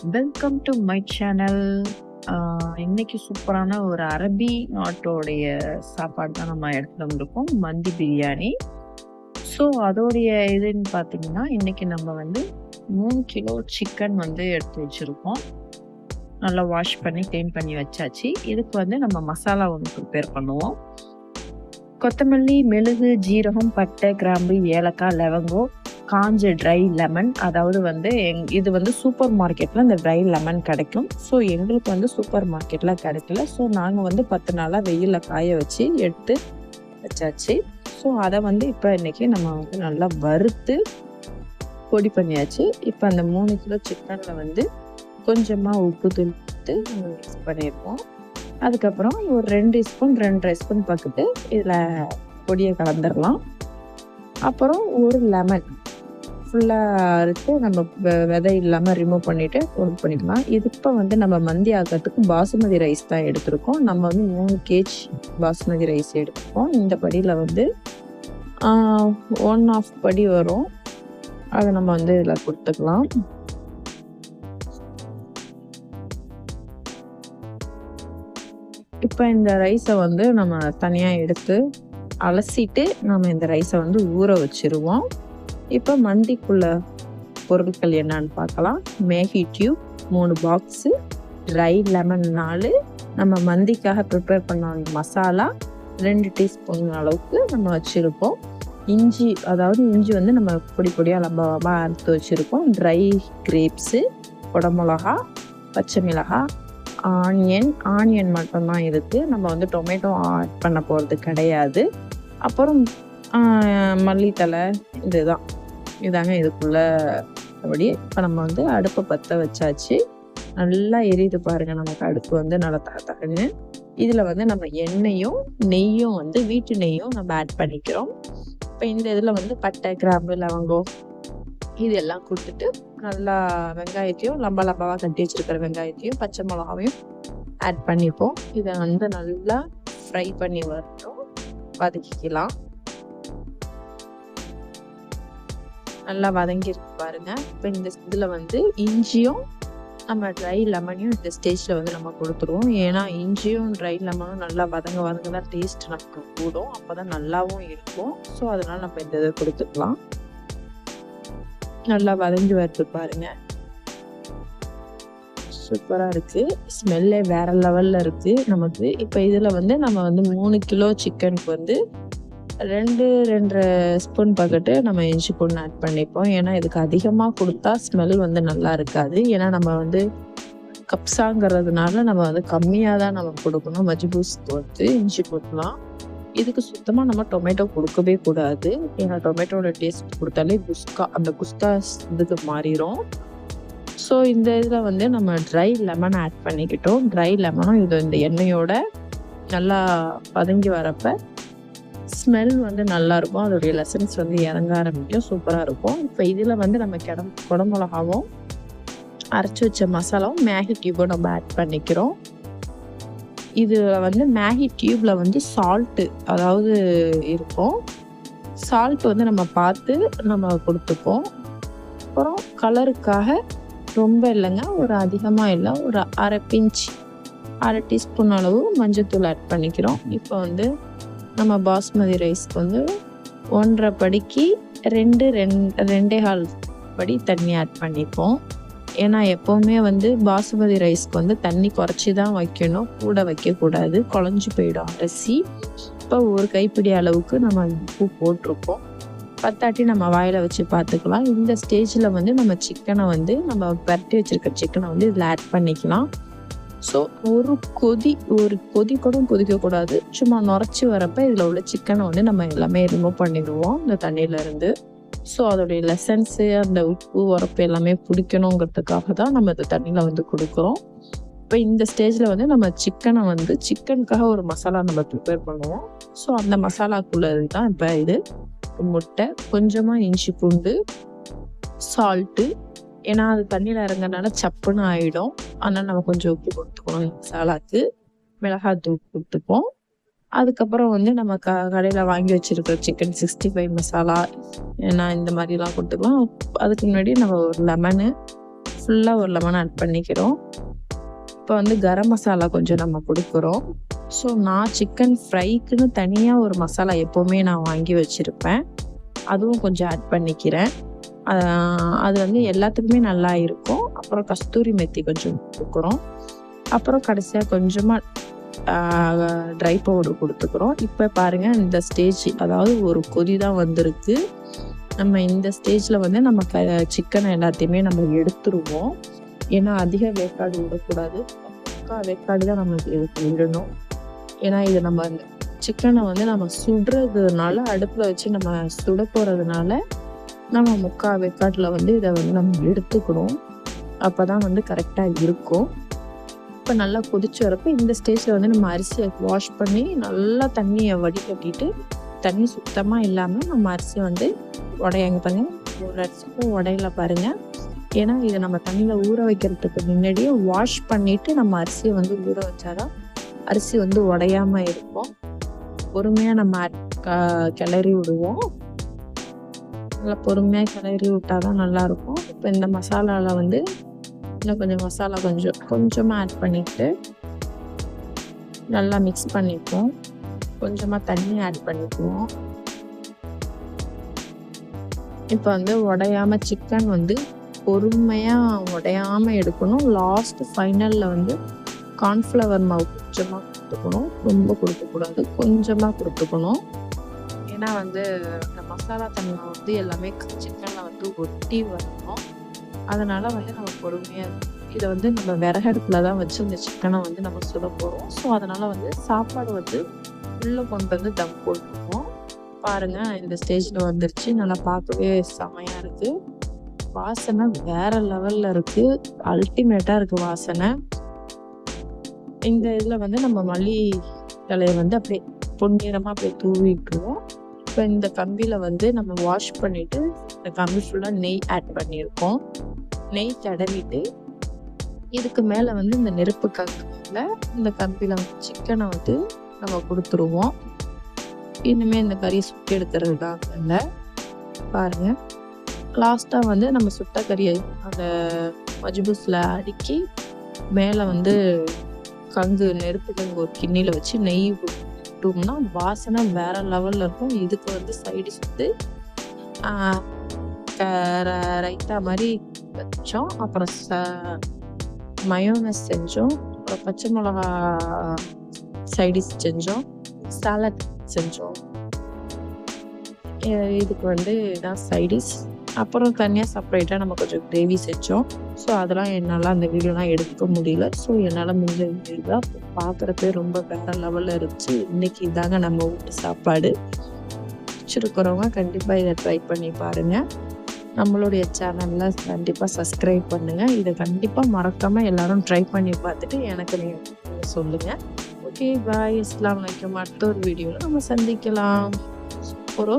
Welcome to my channel. இன்னைக்கு சூப்பரான ஒரு அரபி நாட்டோடைய சாப்பாடு தான் நம்ம எடுத்துட்டு வந்திருக்கோம், மந்தி பிரியாணி. ஸோ அதோடைய இதுன்னு பார்த்தீங்கன்னா, இன்னைக்கு நம்ம வந்து 3 கிலோ சிக்கன் வந்து எடுத்து வச்சுருக்கோம். நல்லா வாஷ் பண்ணி க்ளீன் பண்ணி வச்சாச்சு. இதுக்கு வந்து நம்ம மசாலா ஒன்று ப்ரிப்பேர் பண்ணுவோம். கொத்தமல்லி, மெழுகு, ஜீரகம், பட்டை, கிராம்பு, ஏலக்காய், லவங்கம், காஞ்ச ட்ரை லெமன். அதாவது வந்து இது வந்து சூப்பர் மார்க்கெட்டில் இந்த ட்ரை லெமன் கிடைக்கும். ஸோ எங்களுக்கு வந்து சூப்பர் மார்க்கெட்டில் கிடைக்கல. ஸோ நாங்கள் வந்து 10 நாளாக வெயிலில் காய வச்சு எடுத்து வச்சாச்சு. ஸோ அதை வந்து இப்போ இன்றைக்கி நம்ம வந்து நல்லா வறுத்து பொடி பண்ணியாச்சு. இப்போ அந்த 3 கிலோ சிக்கனில் வந்து கொஞ்சமாக உப்பு தூத்து மிக்ஸ் பண்ணியிருக்கோம். அதுக்கப்புறம் ஒரு 2 ஸ்பூன் 2.5 ஸ்பூன் பக்கத்து இதில் பொடியை கலந்துடலாம். அப்புறம் ஒரு லெமன் ஃபுல்லாக அரைத்து நம்ம விதை இல்லாமல் ரிமூவ் பண்ணிவிட்டு பொடி பண்ணிக்கலாம். இது இப்போ வந்து நம்ம மந்தி ஆக்கிறதுக்கு பாசுமதி ரைஸ் தான் எடுத்திருக்கோம். நம்ம வந்து 3 kg பாசுமதி ரைஸ் எடுத்துருக்கோம். இந்த படியில் வந்து 1/2 படி வரும். அதை நம்ம வந்து இதில் கொடுத்துக்கலாம். இப்போ இந்த ரைஸை வந்து நம்ம தனியாக எடுத்து அலசிட்டு நம்ம இந்த ரைஸை வந்து ஊற வச்சுருவோம். இப்போ மந்திக்குள்ள பொருட்கள் என்னன்னு பார்க்கலாம். Maggi tube 3 box, try lemon 4, நம்ம மந்திக்காக ப்ரிப்பேர் பண்ண மசாலா 2 டீஸ்பூன் அளவுக்கு நம்ம வச்சுருக்கோம். இஞ்சி வந்து நம்ம பொடி பொடியாக லம்பமாக அறுத்து வச்சுருக்கோம். ட்ரை கிரேப்ஸு, குடமிளகா, பச்சை மிளகாய், ஆனியன் மட்டும்தான் இருக்குது. நம்ம வந்து டொமேட்டோ ஆட் பண்ண போகிறது கிடையாது. அப்புறம் மல்லித்தலை, இதாங்க இதுக்குள்ள அப்படி. இப்போ நம்ம வந்து அடுப்பை பற்ற வச்சாச்சு. நல்லா எரியுது பாருங்கள், நமக்கு அடுப்பு வந்து நல்லா தகன்னு. இதில் வந்து நம்ம எண்ணெயும் நெய்யும் வந்து வீட்டு நெய்யும் நம்ம ஆட் பண்ணிக்கிறோம். இப்போ இந்த இதில் வந்து பட்டை, கிராம்பு, லவங்கம் இதெல்லாம் கொடுத்துட்டு நல்லா வெங்காயத்தையும் லம்பாவாக கட்டி வச்சுருக்கிற வெங்காயத்தையும் பச்சை மிளகாவையும் ஆட் பண்ணிப்போம். இதை வந்து நல்லா ஃப்ரை பண்ணி வரட்டும், வதக்கிக்கலாம். நல்லா வதங்கிருக்கு பாருங்க. இப்போ இந்த இதில் வந்து இஞ்சியும் நம்ம ட்ரை லெமனையும் இந்த ஸ்டேஜில் வந்து நம்ம கொடுத்துருவோம். ஏன்னா இஞ்சியும் ட்ரை லெமனும் நல்லா வதங்க தான் டேஸ்ட் நமக்கு கூடும், அப்போ தான் நல்லாவும் இருக்கும். ஸோ அதனால் நம்ம இந்த இதை கொடுத்துக்கலாம். நல்லா வதங்கி வருது பாருங்க, சூப்பராக இருக்குது. ஸ்மெல்லே வேற லெவலில் இருக்குது நமக்கு. இப்போ இதில் வந்து நம்ம வந்து 3 கிலோ சிக்கனுக்கு வந்து 2.5 ஸ்பூன் பக்கெட்டு நம்ம இஞ்சி பூண்டு ஆட் பண்ணிப்போம். ஏன்னா இதுக்கு அதிகமாக கொடுத்தா ஸ்மெல் வந்து நல்லா இருக்காது. ஏன்னா நம்ம வந்து கப்ஸாங்கிறதுனால நம்ம வந்து கம்மியாக தான் நம்ம கொடுக்கணும். மஜ்பூஸ்க்கு வந்து இஞ்சி பூண்டுலாம் இதுக்கு சுத்தமாக நம்ம டொமேட்டோ கொடுக்கவே கூடாது. ஏன்னா டொமேட்டோட டேஸ்ட் கொடுத்தாலே அந்த குஸ்கா இதுக்கு மாறிடும். ஸோ இந்த இதில் வந்து நம்ம ட்ரை லெமன் ஆட் பண்ணிக்கிட்டோம். ட்ரை லெமனும் இந்த எண்ணெயோட நல்லா வதங்கி வரப்ப ஸ்மெல் வந்து நல்லாயிருக்கும். அதோடைய லெசன்ஸ் வந்து இறங்க ஆரம்பிக்கும், சூப்பராக இருக்கும். இப்போ இதில் வந்து நம்ம குடமிளகாவும் அரைச்சி வச்ச மசாலாவும் மேகி டியூபும் நம்ம ஆட் பண்ணிக்கிறோம். இதில் வந்து மேகி டியூப்பில் வந்து சால்ட்டு இருக்கும். சால்ட் வந்து நம்ம பார்த்து நம்ம கொடுத்துப்போம். அப்புறம் கலருக்காக ரொம்ப இல்லைங்க, ஒரு அதிகமாக இல்லை, ஒரு அரை டீஸ்பூன் அளவு மஞ்சள்தூள் ஆட் பண்ணிக்கிறோம். இப்போ வந்து நம்ம பாஸ்மதி ரைஸ்க்கு வந்து 1.5 படிக்கு 2.25 படி தண்ணி ஆட் பண்ணிப்போம். ஏன்னா எப்போவுமே வந்து பாசுமதி ரைஸ்க்கு வந்து தண்ணி குறைச்சி தான் வைக்கணும், கூட வைக்கக்கூடாது, குழஞ்சி போயிடும் அரிசி. இப்போ ஒரு கைப்பிடி அளவுக்கு நம்ம உப்பு போட்டிருக்கோம். பத்தாட்டி நம்ம வாயில் வச்சு பார்த்துக்கலாம். இந்த ஸ்டேஜில் வந்து நம்ம சிக்கனை வந்து நம்ம பரட்டி வச்சுருக்க சிக்கனை வந்து இதில் ஆட் பண்ணிக்கலாம். ஸோ ஒரு கொதி கூட கொதிக்கக்கூடாது, சும்மா நுரைச்சி வரப்போ இதில் உள்ள சிக்கனை வந்து நம்ம எல்லாமே ரிமூவ் பண்ணிடுவோம் இந்த தண்ணியிலேருந்து. ஸோ அதோடைய லெசன்ஸு, அந்த உப்பு உரப்பு எல்லாமே பிடிக்கணுங்கிறதுக்காக தான் நம்ம இந்த தண்ணியில் வந்து கொடுக்குறோம். இப்போ இந்த ஸ்டேஜில் வந்து நம்ம சிக்கனுக்காக ஒரு மசாலா நம்ம ப்ரிப்பேர் பண்ணுவோம். ஸோ அந்த மசாலாக்குள்ளது தான் இப்போ இது. முட்டை, கொஞ்சமாக இஞ்சி பூண்டு, சால்ட்டு. ஏன்னா அது தண்ணியில் இறங்குறதுனால சப்புன்னு ஆகிடும், அதனால் நம்ம கொஞ்சம் உப்பு கொடுத்துக்கணும் மசாலாவுக்கு. மிளகாத்தூள் கொடுத்துப்போம். அதுக்கப்புறம் வந்து நம்ம கடையில் வாங்கி வச்சுருக்கிற சிக்கன் 65 மசாலா, ஏன்னா இந்த மாதிரிலாம் கொடுத்துக்கலாம். அதுக்கு முன்னாடி நம்ம ஒரு லெமனு ஃபுல்லாக ஒரு லெமன் ஆட் பண்ணிக்கிறோம். இப்போ வந்து கரம் மசாலா கொஞ்சம் நம்ம கொடுக்குறோம். ஸோ நான் சிக்கன் ஃப்ரைக்குன்னு தனியாக ஒரு மசாலா எப்போவுமே நான் வாங்கி வச்சுருப்பேன். அதுவும் கொஞ்சம் ஆட் பண்ணிக்கிறேன். அது வந்து எல்லாத்துக்குமே நல்லா இருக்கும். அப்புறம் கஸ்தூரி மெத்தி கொஞ்சம் கொடுக்குறோம். அப்புறம் கடைசியாக கொஞ்சமாக ட்ரை பவுடர் கொடுத்துக்கிறோம். இப்போ பாருங்கள், இந்த ஸ்டேஜ் அதாவது ஒரு கொதி தான் வந்திருக்கு. நம்ம இந்த ஸ்டேஜில் வந்து நம்ம சிக்கனை எல்லாத்தையுமே நம்ம எடுத்துருவோம். ஏன்னா அதிக வேக்காடு விடக்கூடாது. 3/4 வேக்காடு தான் நம்மளுக்கு இதுக்கு விடணும். ஏன்னா இது நம்ம அந்த சிக்கனை வந்து நம்ம சுடுறதுனால, அடுப்பில் வச்சு நம்ம சுட போகிறதுனால நம்ம 3/4 வேக்காட்டில் வந்து இதை வந்து நம்ம எடுத்துக்கணும். அப்போ தான் வந்து கரெக்டாக இருக்கும். இப்போ நல்லா கொதிச்சு வரப்போ இந்த ஸ்டேஜில் வந்து நம்ம அரிசியை வாஷ் பண்ணி நல்லா தண்ணியை வடிகட்டிட்டு, தண்ணி சுத்தமாக இல்லாமல் நம்ம அரிசி வந்து உடையாங்க பாருங்கள். ஒரு அரிசிக்கும் உடையில பாருங்கள். ஏன்னா இதை நம்ம தண்ணியில் ஊற வைக்கிறதுக்கு முன்னாடியே வாஷ் பண்ணிவிட்டு நம்ம அரிசியை வந்து ஊற வச்சாதான் அரிசி வந்து உடையாமல் இருக்கும். பொறுமையாக நம்ம கிளறி விடுவோம். நல்லா பொறுமையாக கிளறி விட்டால் தான் நல்லாயிருக்கும். இப்போ இந்த மசாலாவில் வந்து இன்னும் கொஞ்சம் மசாலா கொஞ்சமாக ஆட் பண்ணிவிட்டு நல்லா மிக்ஸ் பண்ணிப்போம். கொஞ்சமாக தண்ணி ஆட் பண்ணிக்குவோம். இப்போ வந்து உடையாமல் சிக்கன் வந்து பொறுமையாக உடையாமல் எடுக்கணும். லாஸ்ட் ஃபைனலில் வந்து கார்ன்ஃப்ளவர் மாவு கொஞ்சமாக கொடுத்துக்கணும். ரொம்ப கொடுக்கக்கூடாது, கொஞ்சமாக கொடுத்துக்கணும். ஏன்னா வந்து இந்த மசாலா தன்மை வந்து எல்லாமே சிக்கனில் வந்து ஒட்டி வரணும். அதனால் வந்து நம்ம பொறுமையாக இதை வந்து நம்ம விறகடுப்பில் தான் வச்சு இந்த சிக்கனை வந்து நம்ம சுட போகிறோம். ஸோ அதனால் வந்து சாப்பாடு வந்து உள்ளே கொண்டு வந்து தம் போட்டுருவோம். பாருங்கள், இந்த ஸ்டேஜில் வந்துருச்சு. நல்லா பார்க்கவே செமையாக இருக்குது. வாசனை வேறு லெவலில் இருக்குது. அல்டிமேட்டாக இருக்குது வாசனை. இந்த இதில் வந்து நம்ம மல்லி இலையை வந்து அப்படியே பொன்னிறமாக அப்படியே தூவிட்டுருவோம். இப்போ இந்த கம்பியில் வந்து நம்ம வாஷ் பண்ணிவிட்டு இந்த கம்பி ஃபுல்லாக நெய் ஆட் பண்ணியிருக்கோம். நெய் தடவிட்டு இதுக்கு மேலே வந்து இந்த நெருப்பு கம்பியில் இந்த கம்பியில் வந்து சிக்கனை வந்து நம்ம கொடுத்துருவோம். இனிமேல் இந்த கறியை சுற்றி எடுக்கிறது தான் இல்லை. பாருங்கள், லாஸ்ட்டாக வந்து நம்ம சுட்ட கறியை அந்த மஜ்பூஸில் அடுக்கி மேலே வந்து நெருப்பு கங்கு ஒரு கிண்ணியில் வச்சு நெய் விட்டோம்னா வாசனை வேறு லெவலில் இருக்கும். இதுக்கு வந்து சைடிஷ் வந்து ரைத்தா மாதிரி வச்சோம். அப்புறம் மயோனஸ் செஞ்சோம். அப்புறம் பச்சை மிளகா சைடிஷ் செஞ்சோம். சாலட் செஞ்சோம். இதுக்கு வந்து இதான் சைடிஷ். அப்புறம் தனியாக செப்பரேட்டாக நம்ம கொஞ்சம் கிரேவி செஞ்சோம். ஸோ அதெல்லாம் என்னால் அந்த வீடியோலாம் எடுக்க முடியல. ஸோ என்னால் முடிஞ்ச வீடியோ தான் பார்க்குறப்பே ரொம்ப வேறு லெவலில் இருந்துச்சு. இன்றைக்கி இதாங்க நம்ம வீட்டு சாப்பாடு. பிடிச்சிருக்கிறவங்க கண்டிப்பாக இதை ட்ரை பண்ணி பாருங்கள். நம்மளுடைய சேனலில் கண்டிப்பாக சப்ஸ்கிரைப் பண்ணுங்கள். இதை கண்டிப்பாக மறக்காமல் எல்லோரும் ட்ரை பண்ணி பார்த்துட்டு எனக்கு நீங்கள் சொல்லுங்கள். ஓகே, பாய். அஸ்ஸலாமு அலைக்கும். அடுத்த ஒரு வீடியோவில் நம்ம சந்திக்கலாம். சூப்பர்.